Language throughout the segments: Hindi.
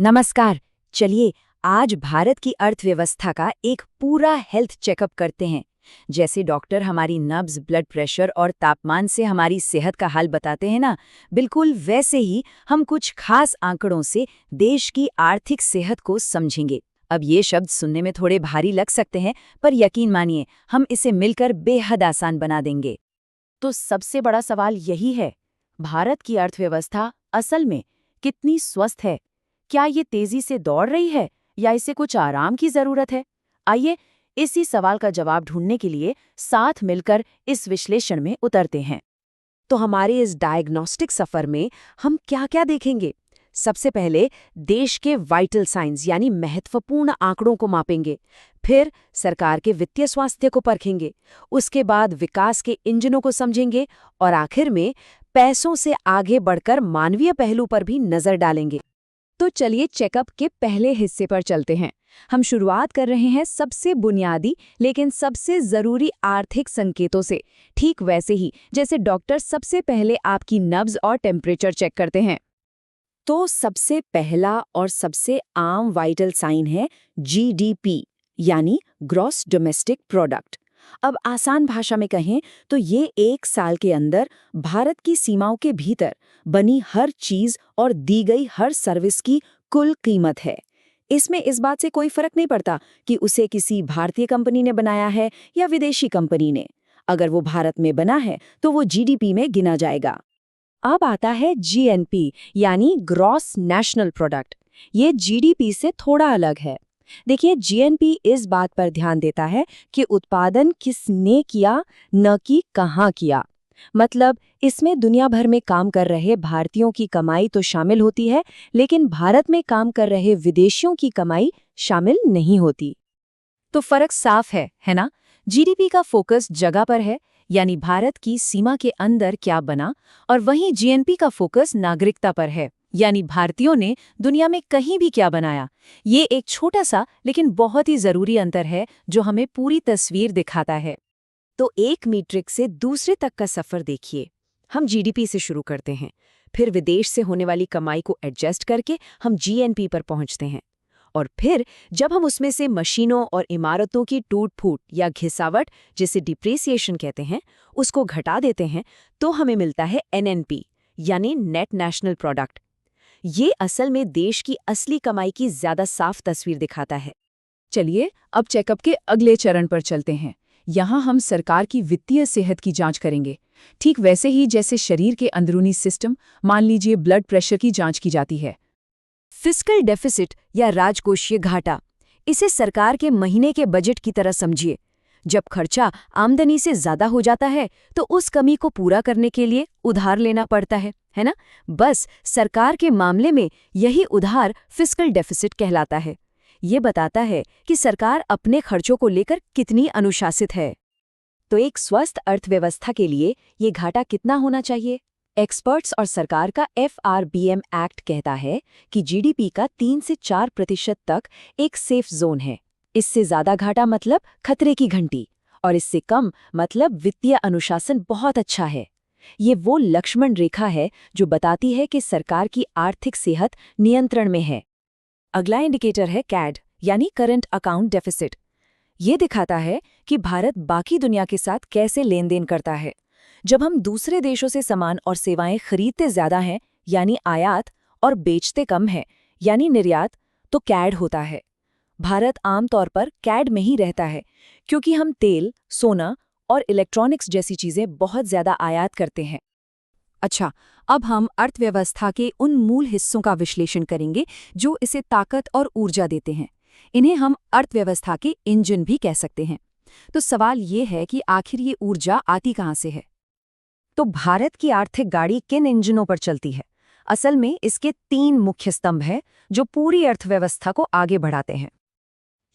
नमस्कार। चलिए आज भारत की अर्थव्यवस्था का एक पूरा हेल्थ चेकअप करते हैं। जैसे डॉक्टर हमारी नब्ज, ब्लड प्रेशर और तापमान से हमारी सेहत का हाल बताते हैं ना, बिल्कुल वैसे ही हम कुछ खास आंकड़ों से देश की आर्थिक सेहत को समझेंगे। अब ये शब्द सुनने में थोड़े भारी लग सकते हैं, पर यकीन मानिए हम इसे मिलकर बेहद आसान बना देंगे। तो सबसे बड़ा सवाल यही है, भारत की अर्थव्यवस्था असल में कितनी स्वस्थ है? क्या ये तेजी से दौड़ रही है या इसे कुछ आराम की जरूरत है? आइए इसी सवाल का जवाब ढूंढने के लिए साथ मिलकर इस विश्लेषण में उतरते हैं। तो हमारे इस डायग्नोस्टिक सफर में हम क्या-क्या देखेंगे? सबसे पहले देश के वाइटल साइंस यानी महत्वपूर्ण आंकड़ों को मापेंगे। फिर सरकार के वित्तीय स्वास्थ्य को परखेंगे। उसके बाद विकास के इंजनों को समझेंगे और आखिर में पैसों से आगे बढ़कर मानवीय पहलू पर भी नजर डालेंगे। तो चलिए चेकअप के पहले हिस्से पर चलते हैं। हम शुरुआत कर रहे हैं सबसे बुनियादी लेकिन सबसे जरूरी आर्थिक संकेतों से, ठीक वैसे ही जैसे डॉक्टर सबसे पहले आपकी नब्ज और टेम्परेचर चेक करते हैं। तो सबसे पहला और सबसे आम वाइटल साइन है जीडीपी यानी ग्रॉस डोमेस्टिक प्रोडक्ट। अब आसान भाषा में कहें तो ये एक साल के अंदर भारत की सीमाओं के भीतर बनी हर चीज और दी गई हर सर्विस की कुल कीमत है। इसमें इस बात से कोई फर्क नहीं पड़ता कि उसे किसी भारतीय कंपनी ने बनाया है या विदेशी कंपनी ने। अगर वो भारत में बना है तो वो जीडीपी में गिना जाएगा। अब आता है जीएनपी यानी ग्रॉस नेशनल प्रोडक्ट। ये जीडीपी से थोड़ा अलग है। देखिए, जीएनपी इस बात पर ध्यान देता है कि उत्पादन किसने किया, न कि कहाँ किया। मतलब इसमें दुनिया भर में काम कर रहे भारतीयों की कमाई तो शामिल होती है, लेकिन भारत में काम कर रहे विदेशियों की कमाई शामिल नहीं होती। तो फर्क साफ है ना? जीडीपी का फोकस जगह पर है, यानी भारत की सीमा के अंदर क्या बना, और वहीं जीएनपी का फोकस नागरिकता पर है, यानी भारतीयों ने दुनिया में कहीं भी क्या बनाया। ये एक छोटा सा लेकिन बहुत ही जरूरी अंतर है जो हमें पूरी तस्वीर दिखाता है। तो एक मीट्रिक से दूसरे तक का सफर देखिए। हम जीडीपी से शुरू करते हैं, फिर विदेश से होने वाली कमाई को एडजस्ट करके हम जीएनपी पर पहुंचते हैं, और फिर जब हम उसमें से मशीनों और इमारतों की टूट-फूट या घिसावट, जिसे डिप्रिसिएशन कहते हैं, उसको घटा देते हैं, तो हमें मिलता है एनएनपी यानी नेट नेशनल प्रोडक्ट। ये असल में देश की असली कमाई की ज्यादा साफ तस्वीर दिखाता है। चलिए अब चेकअप के अगले चरण पर चलते हैं। यहाँ हम सरकार की वित्तीय सेहत की जांच करेंगे, ठीक वैसे ही जैसे शरीर के अंदरूनी सिस्टम, मान लीजिए ब्लड प्रेशर की जांच की जाती है। फिस्कल डेफिसिट या राजकोषीय घाटा, इसे सरकार के महीने के बजट की तरह समझिए। जब खर्चा आमदनी से ज्यादा हो जाता है तो उस कमी को पूरा करने के लिए उधार लेना पड़ता है ना? बस सरकार के मामले में यही उधार फिस्कल डेफिसिट कहलाता है। ये बताता है कि सरकार अपने खर्चों को लेकर कितनी अनुशासित है। तो एक स्वस्थ अर्थव्यवस्था के लिए ये घाटा कितना होना चाहिए? एक्सपर्ट्स और सरकार का एफआरबीएम एक्ट कहता है कि जीडीपी का 3 से 4% तक एक सेफ जोन है। इससे ज्यादा घाटा मतलब खतरे की घंटी, और इससे कम मतलब वित्तीय अनुशासन बहुत अच्छा है। ये वो लक्ष्मण रेखा है जो बताती है कि सरकार की आर्थिक सेहत नियंत्रण में है। अगला इंडिकेटर है कैड यानी करंट अकाउंट डेफिसिट। ये दिखाता है कि भारत बाकी दुनिया के साथ कैसे लेन देन करता है। जब हम दूसरे देशों से सामान और सेवाएं खरीदते ज्यादा हैं यानी आयात, और बेचते कम हैं यानी निर्यात, तो कैड होता है। भारत आमतौर पर कैड में ही रहता है क्योंकि हम तेल, सोना और इलेक्ट्रॉनिक्स जैसी चीजें बहुत ज्यादा आयात करते हैं। अच्छा, अब हम अर्थव्यवस्था के उन मूल हिस्सों का विश्लेषण करेंगे जो इसे ताकत और ऊर्जा देते हैं। इन्हें हम अर्थव्यवस्था के इंजन भी कह सकते हैं। तो सवाल ये है कि आखिर ये ऊर्जा आती कहाँ से है? तो भारत की आर्थिक गाड़ी किन इंजनों पर चलती है? असल में इसके 3 मुख्य स्तंभ हैं जो पूरी अर्थव्यवस्था को आगे बढ़ाते हैं।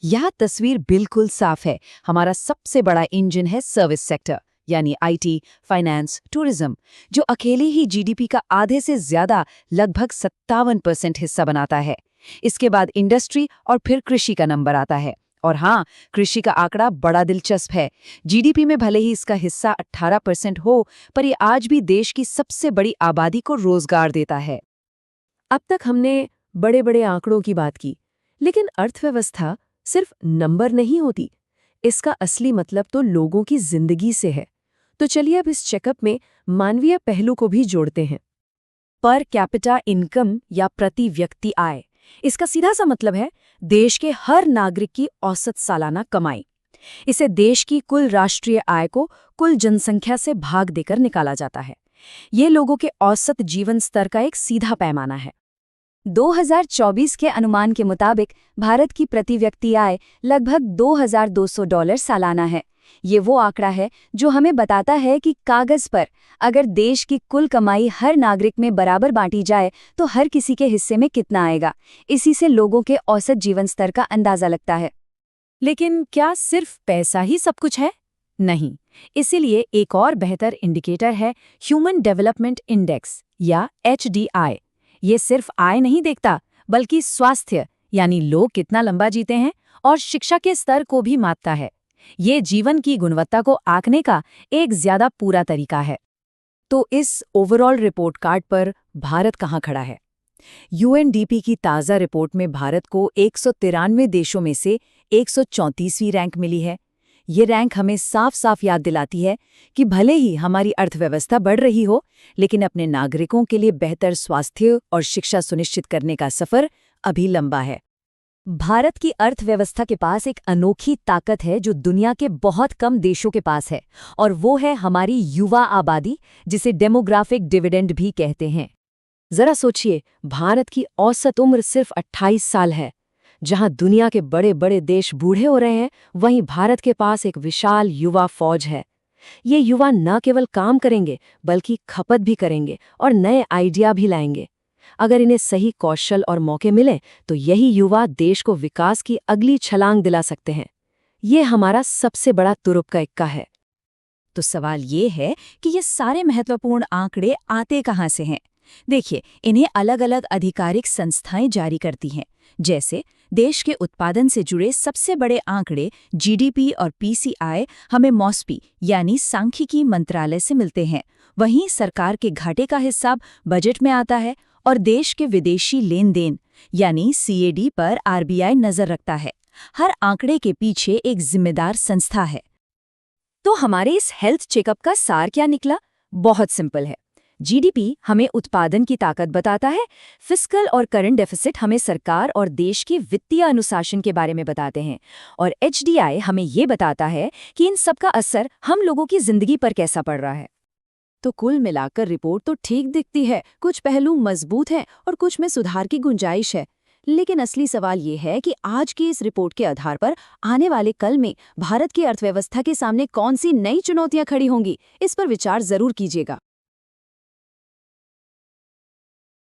यह तस्वीर बिल्कुल साफ है। हमारा सबसे बड़ा इंजन है सर्विस सेक्टर यानी आईटी, फाइनेंस, टूरिज्म, जो अकेले ही जीडीपी का आधे से ज्यादा लगभग 57% हिस्सा बनाता है। इसके बाद इंडस्ट्री और फिर कृषि का नंबर आता है। और हाँ, कृषि का आंकड़ा बड़ा दिलचस्प है। जीडीपी में भले ही इसका हिस्सा 18% हो, पर ये आज भी देश की सबसे बड़ी आबादी को रोजगार देता है। अब तक हमने बड़े बड़े आंकड़ों की बात की, लेकिन अर्थव्यवस्था सिर्फ नंबर नहीं होती। इसका असली मतलब तो लोगों की जिंदगी से है। तो चलिए अब इस चेकअप में मानवीय पहलू को भी जोड़ते हैं। पर कैपिटा इनकम या प्रति व्यक्ति आय, इसका सीधा सा मतलब है देश के हर नागरिक की औसत सालाना कमाई। इसे देश की कुल राष्ट्रीय आय को कुल जनसंख्या से भाग देकर निकाला जाता है। ये लोगों के औसत जीवन स्तर का एक सीधा पैमाना है। 2024 के अनुमान के मुताबिक भारत की प्रति व्यक्ति आय लगभग $2,200 सालाना है। ये वो आंकड़ा है जो हमें बताता है कि कागज पर अगर देश की कुल कमाई हर नागरिक में बराबर बांटी जाए तो हर किसी के हिस्से में कितना आएगा। इसी से लोगों के औसत जीवन स्तर का अंदाजा लगता है। लेकिन क्या सिर्फ पैसा ही सब कुछ है? नहीं, इसीलिए एक और बेहतर इंडिकेटर है ह्यूमन डेवलपमेंट इंडेक्स या HDI। ये सिर्फ आय नहीं देखता, बल्कि स्वास्थ्य यानी लोग कितना लंबा जीते हैं और शिक्षा के स्तर को भी मापता है। ये जीवन की गुणवत्ता को आंकने का एक ज्यादा पूरा तरीका है। तो इस ओवरऑल रिपोर्ट कार्ड पर भारत कहाँ खड़ा है? UNDP की ताज़ा रिपोर्ट में भारत को 193 देशों में से 134वीं रैंक मिली है। ये रैंक हमें साफ साफ याद दिलाती है कि भले ही हमारी अर्थव्यवस्था बढ़ रही हो, लेकिन अपने नागरिकों के लिए बेहतर स्वास्थ्य और शिक्षा सुनिश्चित करने का सफर अभी लंबा है। भारत की अर्थव्यवस्था के पास एक अनोखी ताकत है जो दुनिया के बहुत कम देशों के पास है, और वो है हमारी युवा आबादी, जिसे डेमोग्राफिक डिविडेंड भी कहते हैं। जरा सोचिए, भारत की औसत उम्र सिर्फ 28 साल है। जहां दुनिया के बड़े बड़े देश बूढ़े हो रहे हैं, वहीं भारत के पास एक विशाल युवा फौज है। ये युवा न केवल काम करेंगे, बल्कि खपत भी करेंगे और नए आइडिया भी लाएंगे। अगर इन्हें सही कौशल और मौके मिले तो यही युवा देश को विकास की अगली छलांग दिला सकते हैं। ये हमारा सबसे बड़ा तुरुप का इक्का है। तो सवाल ये है कि ये सारे महत्वपूर्ण आंकड़े आते कहाँ से हैं? देखिए, इन्हें अलग अलग आधिकारिक संस्थाएं जारी करती हैं। जैसे देश के उत्पादन से जुड़े सबसे बड़े आंकड़े GDP और PCI हमें मॉस्पी यानी सांख्यिकी मंत्रालय से मिलते हैं। वहीं सरकार के घाटे का हिसाब बजट में आता है और देश के विदेशी लेन देन यानी CAD पर RBI नजर रखता है। हर आंकड़े के पीछे एक जिम्मेदार संस्था है। तो हमारे इस हेल्थ चेकअप का सार क्या निकला? बहुत सिंपल है। GDP हमें उत्पादन की ताकत बताता है, फिस्कल और करंट डेफिसिट हमें सरकार और देश के वित्तीय अनुशासन के बारे में बताते हैं, और HDI हमें ये बताता है कि इन सब का असर हम लोगों की जिंदगी पर कैसा पड़ रहा है। तो कुल मिलाकर रिपोर्ट तो ठीक दिखती है, कुछ पहलू मजबूत हैं और कुछ में सुधार की गुंजाइश है। लेकिन असली सवाल ये है कि आज की इस रिपोर्ट के आधार पर आने वाले कल में भारत की अर्थव्यवस्था के सामने कौन सी नई चुनौतियां खड़ी होंगी, इस पर विचार जरूर कीजिएगा।